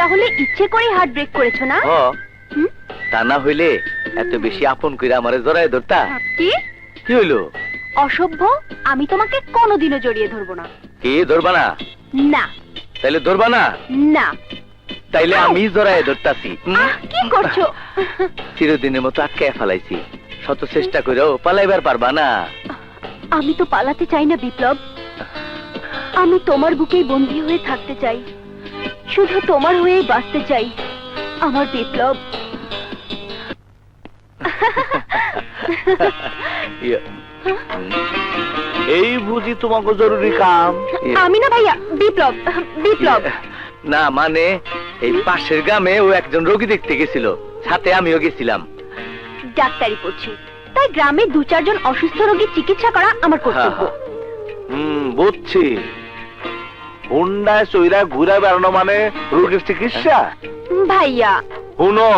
তাহলে ইচ্ছে করে হার্ট ব্রেক করেছো না? তা না হইলে এত বেশি আপন কইরা আমারে জড়ায় ধরতা? কি কি হইলো? অসভ্য, আমি তোমাকে কোনোদিনও জড়িয়ে ধরবো না। কি ধরবা না? না। তাইলে ধরবা না? না। তাইলে আমি জড়ায় ধরতাছি। কি করছো? চিরদিনের মতো আটকে ফেলাইছি, শত চেষ্টা করেও পালাইবার পারবা না। আমি তো পালাতে চাই না বিপ্লব, আমি তোমার বুকেই বন্দী হয়ে থাকতে চাই, শুধু তোমার হয়েই বাঁচতে চাই আমার বিপ্লব। এই বুঝি তোমাকে জরুরি কাম? আমি না ভাইয়া, বিপ্লব। বিপ্লব না মানে এই পাশের গ্রামে ও একজন রোগী দেখতে গেছিল, সাথে আমিও গেছিলাম। ডাক্তারি পড়ছি, তাই গ্রামে 2-4 জন অসুস্থ রোগীর চিকিৎসা করা আমার কর্তব্য। বুঝছি। হুন্ডায় চইরা ঘুরে বেড়ানো মানে রোগীর চিকিৎসা? ভাইয়া শুনো,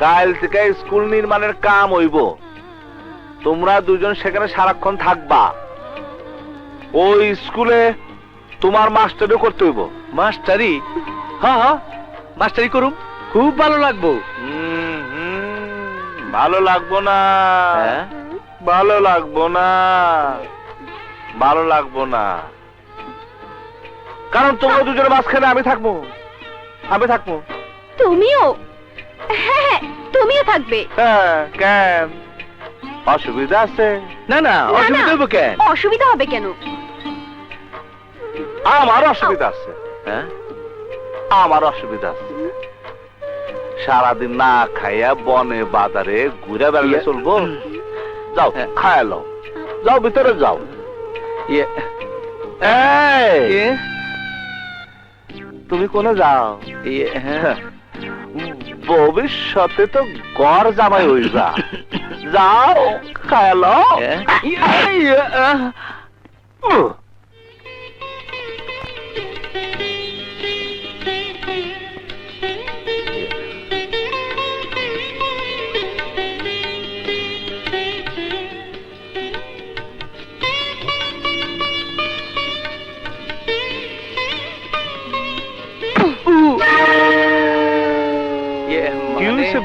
কাল থেকে স্কুল নির্মাণের কাম হইব, তোমরা দুজন সেখানে সারাক্ষণ থাকবা। ওই স্কুলে তোমার মাস্টারিও করতে হইব। মাস্টারি? হ্যাঁ, মাস্টারি করুম, খুব ভালো লাগবো। ভালো লাগবো না, ভালো লাগবো না, ভালো লাগবো না, কারণ তোমরা দুজনের মাঝখানে আমি থাকবো। আমি থাকবো। তুমিও? হ্যাঁ, তুমিও থাকবে। কেন, অসুবিধা আছে? না না, অসুবিধা হবে কেন? অসুবিধা হবে কেন? আমার অসুবিধা আছে। আমার অসুবিধা আছে। সারাদিন না খাইয়া বনে বাজারে ঘুরে বেড়ালে চলবো? যাও খায় লো, যাও ভিতরে যাও। তুমি কোনে যাও? ভবিষ্যতে তো গড় জামাই হইবা, যাও খায় লো।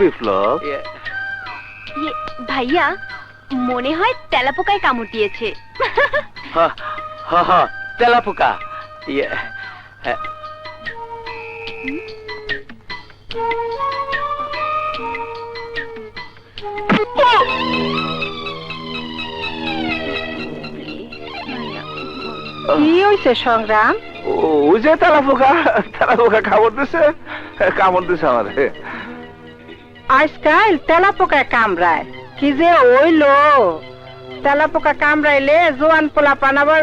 বিপ্লব, ভাইয়া মনে হয় তেলাপোকায় কামড় দিয়েছে। তেলাপোকা? কি হয়েছে সংগ্রাম? ওই যে তেলাপোকা, তেলাপোকা কামড় দিছে, কামড় দিছে আমারে। আজকাল তেলাপোকায় কামড়ায়, কি যে হইলো? তেলাপোকা কামড়াইলে জোয়ান পোলা পান আবার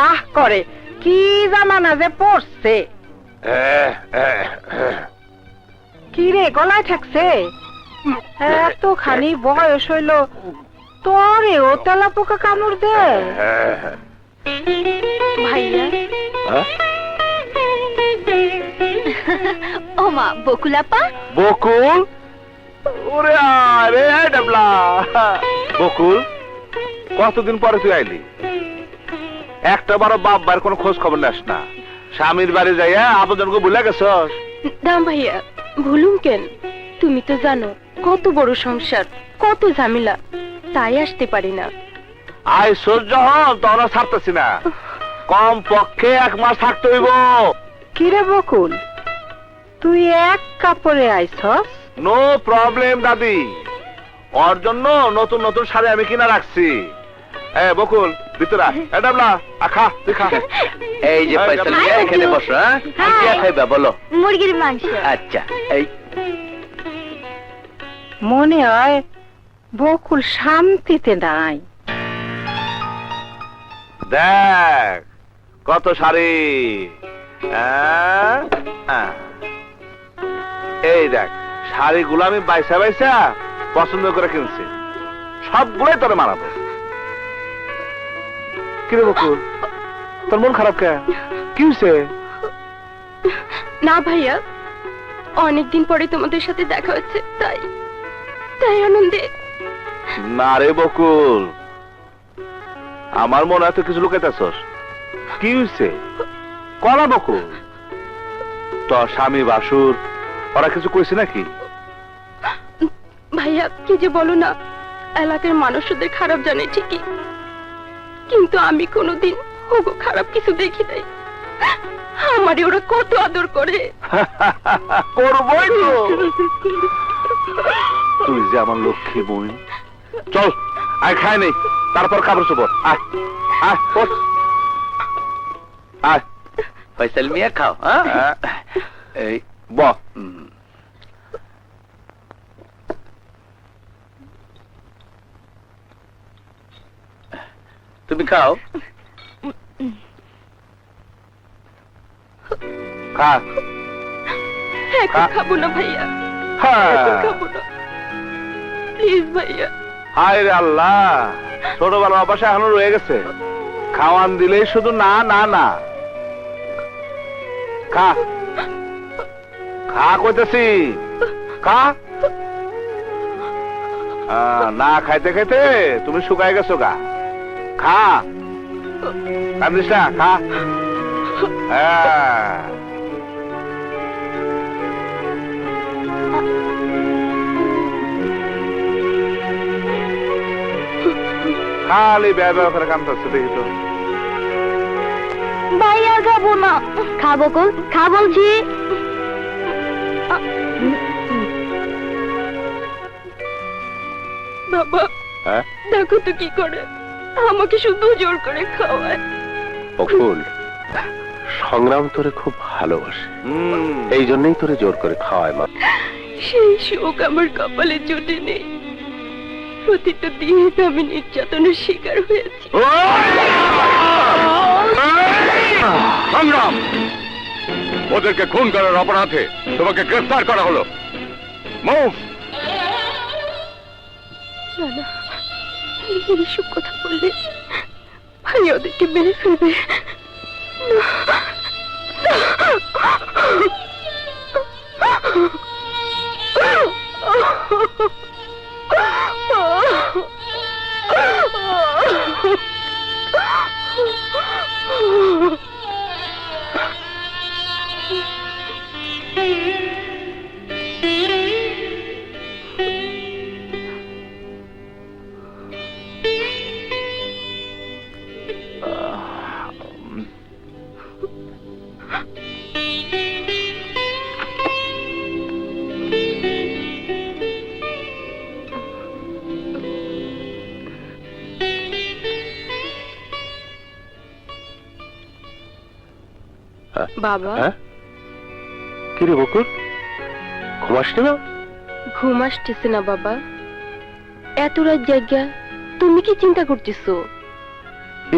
আহ করে, কি জামানা যে পড়ছে। কি রে, গলায় ঠেকছে? এতখানি বয়স হইল তোরে ও তেলাপোকা কামড় দে? ভাইয়া ও মা, বকুলাপা। বকুল? ওরে আরে ডাবলা, বকুল কতদিন পরে তুই আইলি? একটা বারো বাপ বার কোনো খোঁজ খবর নাস না, স্বামীর বাড়ি যাইয়া আবেদনকে ভুলে গেছস? দাম ভাইয়া, ভুলুম কেন? তুমি তো জানো কত বড় সংসার, কত ঝামেলা, তাই আসতে পারি না। আইসোর যখন তখন ছাড়তেছি না, কম পক্ষে 1 মাস থাকতে হইব। কিরে বকুল, তুই এক কাপড়ে আইছস? নো প্রবলেম দাদি, ওর জন্য নতুন নতুন শাড়ি আমি কিনা রাখছি। বকুল ভিতরে ডাবলা, খা তুই খা। এই যে পয়সা নিয়ে এখানে বসো। কি খাইবা বলো? মুরগির মাংস। আচ্ছা। এই মনে হয় বকুল শান্তিতে নাই। দেখ কত শাড়ি, এই দেখ শাড়িগুলো আমি বাইসা বাইসা পছন্দ করে কিনছি, সবগুলোই তোরে মানাবো। কিরে বকুল, তোর মন খারাপ কে? কি হয়েছে? না ভাইয়া, অনেকদিন পরে তোমাদের সাথে দেখা হচ্ছে, তাই তাই আনন্দে। না রে বকুল, আমার মনে হয় তুই কিছু লুকাইতেছস। কি হয়েছে কলা বকুল? তোর স্বামী বাসুর ওরা কিছু কইছে নাকি? ভাইয়া কি যে বলো না, এলাকার মানুষদের খারাপ জানে ঠিকই, কিন্তু আমি কোনোদিন ওগো খারাপ কিছু দেখি নাই। আমারে ওরা কত আদর করে। করবই তো। তুই যে আমার লক্ষ্মী বোন। চল আয় খাই নেই, তারপর কাপড় চোপড়। আয় আয় ওঠ। আয় ফয়সাল মিয়া খাও। এই ব তুমি খাও। খা। এখন খাবো না ভাইয়া, হ্যাঁ। এখন খাবো না, প্লিজ ভাইয়া। হায় রে আল্লাহ, ছোটবেলা অভ্যাস এখনো রয়ে গেছে। খাওয়ান দিলেই শুধু না না না। খা খা কইতেছি, খা। না খাইতে খাইতে তুমি শুকাই গেছো গা। খা, কান্দিস না, খা। হ্যাঁ খালি ব্যয় ব্যয় করে কান্দতেছে, দেখি তো। ভাইয়া খাবো না। খাবো কোন, খা বলছি। বাবা হ্যাঁ দেখো তো কি করে, আমাকে শুধু জোর করে খাওয়ায়। বকুল, সংগ্রাম তোরে খুব ভালোবাসে, এই জন্যই তোরে জোর করে খাওয়ায় মা। সেই শোক আমার কপালে জুটে নেই। প্রতিটা দিন আমি নির্যাতনের শিকার হয়েছি। সংগ্রাম, ওদেরকে খুন করার অপরাধে তোমাকে গ্রেফতার করা হলো। মুভ। না না, এইসব কথা বললে ভাই ওদেরকে মেরে ফেলবে। বাবা, কি রে বকুল, ঘুমাসনি না? ঘুম আসতেছে না বাবা। এত রাত জায়গা তুমি কি চিন্তা করতেছো?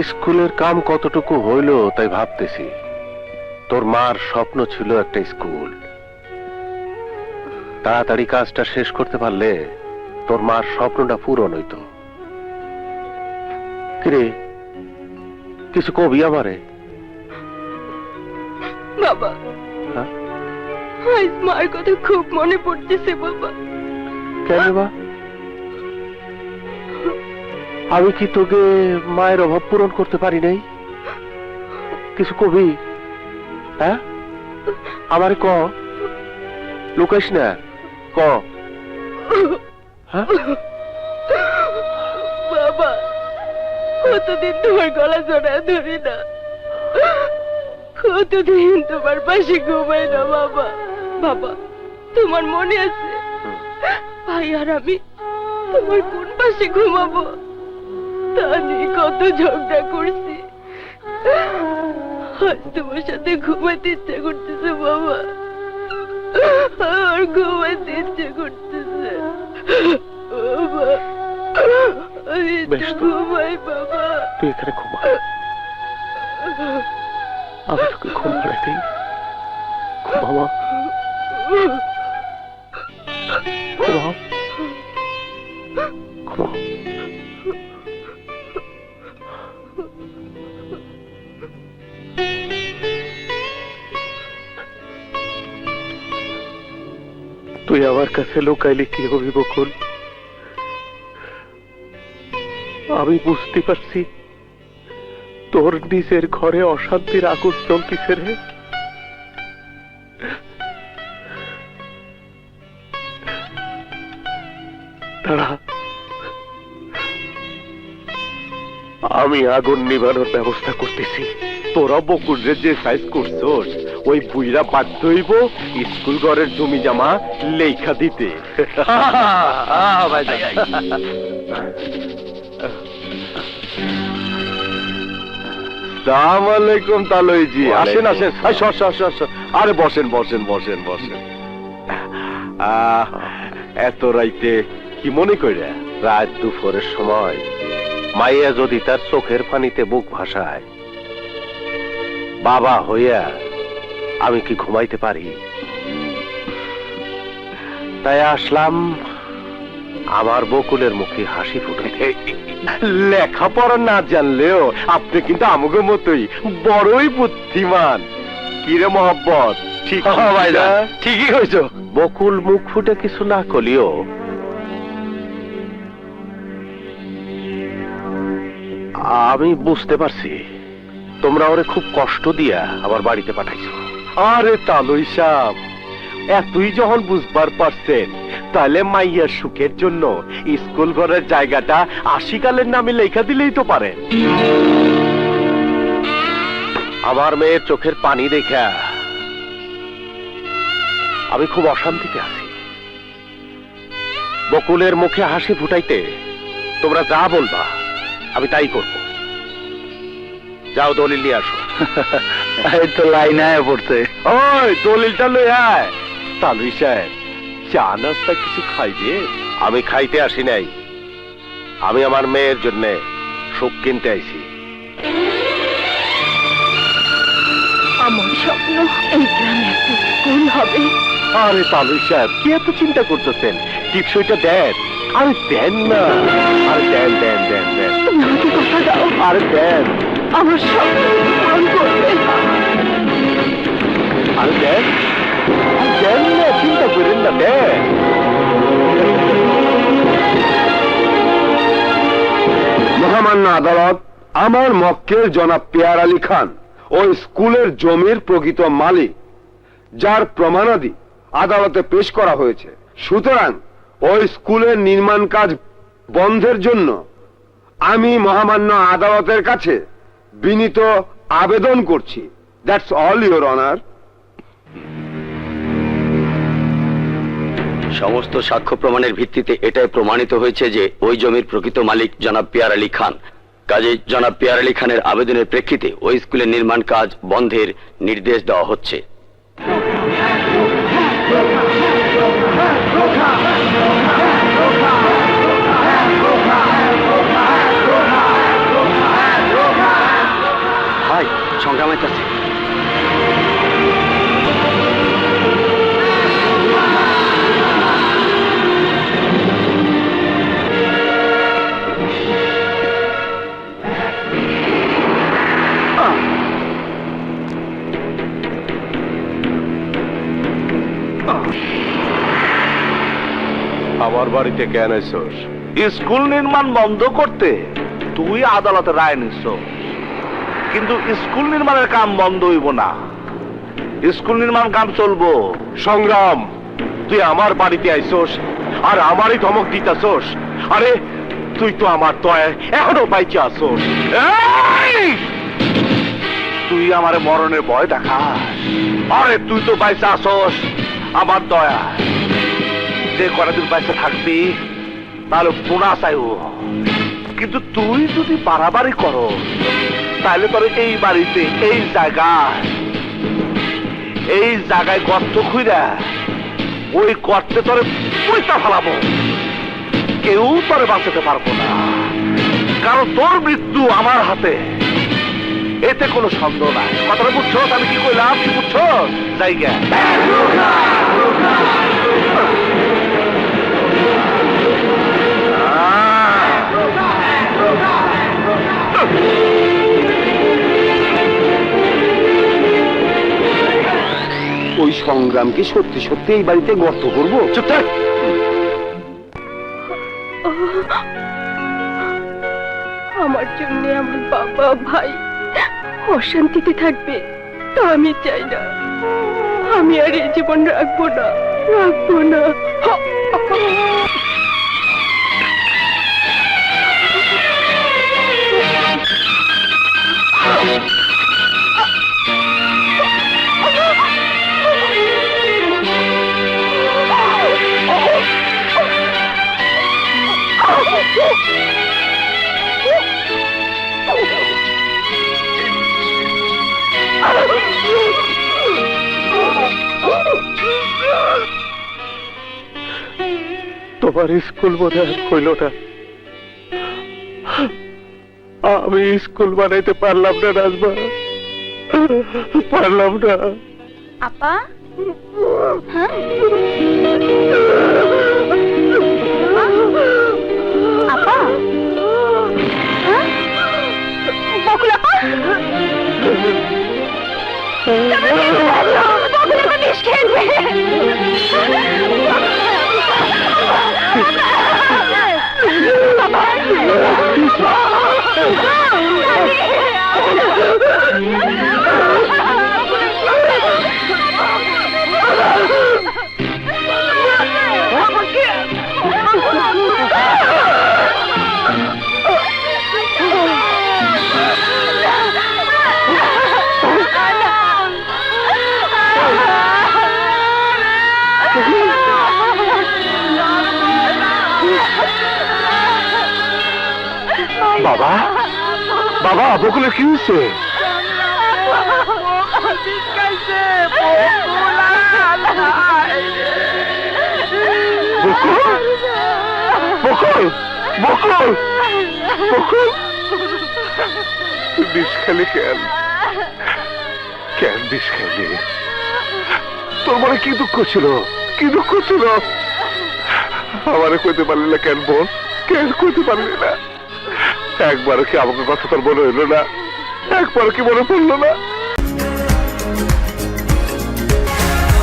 স্কুলের কাম কতটুকু হইলো তাই ভাবতেছি। তোর মার স্বপ্ন ছিল একটা স্কুল, তাড়াতাড়ি কাজটা শেষ করতে পারলে তোর মার স্বপ্নটা পূরণ হইতো। কিরে, কিছু কবি আমারে? বাবা, হ্যাঁ? আজ মার কথা খুব মনে পড়তেছে বাবা। কেন বা? আমি কি তোকে মায়ের অভাব পূরণ করতে পারি নাই? কিছু কবি? হ্যাঁ, আমারে ক, লুকাইস না, ক। হ্যাঁ? বাবা, কতদিন তোমার গলা জড়ায় ধরি না, কতদিন তোমার পাশে ঘুমাই না বাবা। বাবা, তোমার মনে আছে ভাই আর আমি তোমার কোন পাশে ঘুমাবো তা নিয়ে কত ঝগড়া করছি। আজ তোমার সাথে ঘুমাতে ইচ্ছে করতেছে বাবা, আর ঘুমাতে ইচ্ছে করতেছে বাবা। আমি বেশ একটু তো। ঘুমাই বাবা। তুই এখানে ঘুমা, আমি তোকে ঘুম পাড়াই দিই। ঘুমামা, ঘুমাও, ঘুমাও। তুই আমার কাছে লুকাইলে কি হবি বকুল? আমি বুঝতে পারছি তোর নিজের ঘরে অশান্তির আগুন জ্বলতিছে রে। দাঁড়া, আমি আগুন নিভানোর ব্যবস্থা করতেছি। তোরা বকুলরে যে সাইজ করছস, ওই বুইরা বাধ্য হইব স্কুল ঘরের জমি জামা লেখা দিতে। সালাম আলাইকুম তালুইজি, আসেন আসেন। আরে বসেন বসেন বসেন বসেন। এত রাইতে কি মনে কইরা? রাত দুপুরের সময় মাইয়া যদি তার চোখের পানিতে বুক ভাসায়, বাবা হইয়া আমি কি ঘুমাইতে পারি? তাই আসলাম আমার বকুলের মুখে হাসি ফুটাতে। লেখাপড়া না জানলেও আপনি কিন্তু আমাকে মতোই বড়ই বুদ্ধিমান। কিরে মহব্বত, ঠিক ঠিকই হয়েছ। বকুল মুখ ফুটে কিছু না করলেও আমি বুঝতে পারছি তোমরা ওরে খুব কষ্ট দিয়া আমার বাড়িতে পাঠাইছো। আরে তালুই সাহেব, এতই যখন বুঝবার পারছেন, তাহলে মাইয়ার সুখের জন্য স্কুল ঘরের জায়গাটা আশিকালের নামে লেখা দিলেই তো পারেন। আমার মেয়ের চোখের পানি দেখা আমি খুব অশান্তিতে আছি। বকুলের মুখে হাসি ফুটাইতে তোমরা যা বলবা আমি তাই করব। যাও দলিল নিয়ে আসো। এই তো লাইন আয় পড়ছে। ওই দলিলটা লই আয়। তালুই সাহেব, চা নাস্তা কিছু খাইবে? আমি খাইতে আসি নাই, আমি আমার মেয়ের জন্য সুখ কিনতে আইছি। আমার স্বপ্ন এই গ্রামে একটা স্কুল হবে। আরে তালুই সাহেব, কি এত চিন্তা করতেছেন? টিপসইটা দেন। আরে দেন না। আরে দেন দেন দেন দেন। তুমি আমাকে কথা দাও, আরে দেন। আমার স্বপ্ন পূরণ করবে। আরে দেন দেন না, চিন্তা করেন না, দেন। মহামান্য আদালত, আমার মক্কেল জনাব পেয়ার আলী খান ওই স্কুলের জমির প্রকৃত মালিক, যার প্রমাণাদি আদালতে পেশ করা হয়েছে। সুতরাং ওই স্কুলের নির্মাণ কাজ বন্ধের জন্য আমি মহামান্য আদালতের কাছে বিনীত আবেদন করছি। That's all, your honour. সমস্ত সাক্ষ্য প্রমাণের ভিত্তিতে এটাই প্রমাণিত হয়েছে যে ওই জমির প্রকৃত মালিক জনাব পেয়ার আলী খান। কাজে জনাব পেয়ার আলী খানের আবেদনের প্রেক্ষিতে ওই স্কুলের নির্মাণ কাজ বন্ধের নির্দেশ দেওয়া হচ্ছে। ভাই, সংগ্রাম আছে। আমার বাড়িতে কেন এসোস? স্কুল নির্মাণ বন্ধ করতে তুই আদালতে রায় নিস, কিন্তু স্কুল নির্মাণের কাম বন্ধ হইব না। স্কুল নির্মাণ কাম চলবো। সংগ্রাম, তুই আমার বাড়িতে আইসোস আর আমারই ধমক দিতাছোস? আরে তুই তো আমার দয়া এখনো বাইচে আসোস। এই! তুই আমার মরণের ভয় দেখাস? আরে তুই তো বাইসে আসস আমার দয়া। যে কয়দিন বাইসে থাকবি তাহলে পুনা চাইব, কিন্তু তুই যদি বাড়াবাড়ি করো তাহলে তোর এই বাড়িতে এই জায়গায় গর্ত খুঁড়া ওই গর্তে তোরে পয়সা ফেলাবো। কেউ তোরে বাঁচাতে পারবো না, কারণ তোর মৃত্যু আমার হাতে, এতে কোনো সন্দেহ নাই। কথাটা বুঝছো? আমি কি কইলাম, কি বুঝছো? জায়গা ওই সংগ্রাম কি সত্যি সত্যি এই বাড়িতে গর্ত করবো? চুপ থাক। আমার জন্য আমার বাবা ভাই অশান্তিতে থাকবে, তা আমি চাই না। আমি আর এই জীবন রাখবো না। তোমার স্কুল বোধ হইল না। আমি স্কুল বানাইতে পারলাম না রাজমা, পারলাম না। আপা হ্যাঁ আপা হ্যাঁ বকুল আপা বকুল আপা বিষ খেলবে বাবা, বাবা, বকুলের কি হয়েছে? বকুল, বকুল, বকুল, বকুল, বিষ খালি কেন? কেন বিষ খাইলি? তোর মনে কি দুঃখ ছিল? কি দুঃখ ছিল? আমারে কইতে পারলি না কেন বোন? কেন কইতে পারলি না? একবারও কি আমাকে কথা তোর মনে হইল না? একবারও কি মনে পড়লো না?